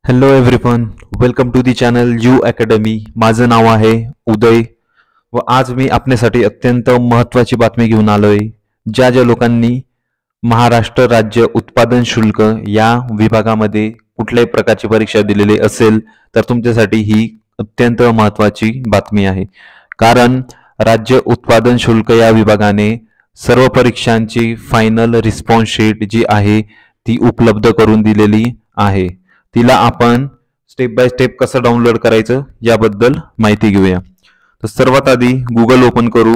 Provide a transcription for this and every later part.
Hello everyone, welcome to the channel U Academy. माझं नाव आहे उदय व आज मी आपल्यासाठी अत्यंत महत्त्वाची बातमी घेऊन आलोय. ज्या लोकांनी महाराष्ट्र राज्य उत्पादन शुल्क या विभागामध्ये कुठल्याही प्रकारची परीक्षा दिलेली असेल तर तुमच्यासाठी ही अत्यंत महत्त्वाची बातमी आहे. कारण राज्य उत्पादन शुल्क या विभागाने सर्व परीक्षांची फायनल रिस्पॉन्स शीट जी आहे ती उपलब्ध करून दिलेली आहे. तिला आपण स्टेप बाय स्टेप कसं डाउनलोड करायचं याबद्दल माहिती घेऊया. तर सर्वात आधी गुगल ओपन करू.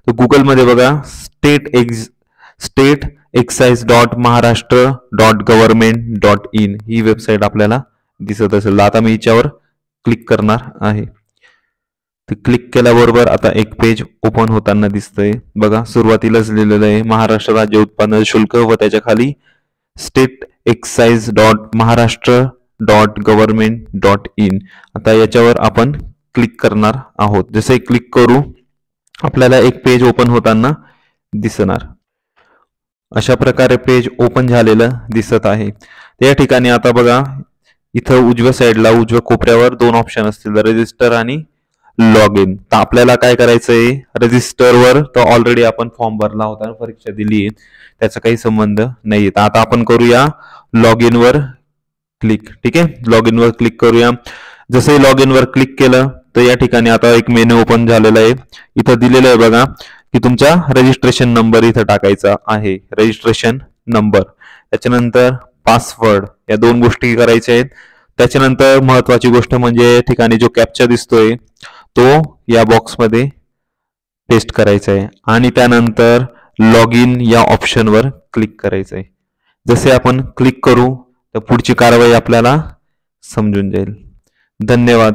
तर गुगलमध्ये बघा स्टेट एक्साइज .महाराष्ट्र.गव्हर्नमेंट.इन ही वेबसाईट आपल्याला दिसत असेल. आता मी याच्यावर क्लिक करणार आहे. तर क्लिक केल्याबरोबर आता एक पेज ओपन होताना दिसतंय. बघा सुरुवातीलाच लिहिलेलं आहे महाराष्ट्र राज्य उत्पादन शुल्क व त्याच्या खाली स्टेट एक्साइज .महाराष्ट्र.गव्हर्नमेंट.इन. आता याच्यावर आपण क्लिक करणार आहोत. जसे क्लिक करू आपल्याला एक पेज ओपन होताना दिसणार. अशा प्रकारे पेज ओपन झालेलं दिसत आहे. त्या ठिकाणी आता बघा इथं उजव्या साईडला उजव्या कोपऱ्यावर दोन ऑप्शन असतील, रजिस्टर आणि लॉग इन. तर आपल्याला काय करायचंय, रजिस्टरवर तर ऑलरेडी आपण फॉर्म भरला होता, परीक्षा दिली, त्याचा काही संबंध नाहीये. तर आता आपण करूया लॉग इन वर क्लिक. ठीक आहे, लॉग इन वर क्लिक करूया. जसं लॉग इन वर क्लिक केलं तर या ठिकाणी आता एक मेन्यू ओपन झालेला आहे. इथं दिलेलं आहे बघा की तुमचा रजिस्ट्रेशन नंबर इथं टाकायचा आहे. रजिस्ट्रेशन नंबर, त्याच्यानंतर पासवर्ड, या दोन गोष्टी करायच्या आहेत. त्याच्यानंतर महत्वाची गोष्ट म्हणजे ठिकाणी जो कॅप्चा दिसतोय तो या बॉक्समध्ये पेस्ट करायचा आहे आणि त्यानंतर लॉग इन या ऑप्शनवर क्लिक करायचं आहे. जसे आपण क्लिक करू तर पुढची कारवाई आपल्याला समजून जाईल. धन्यवाद.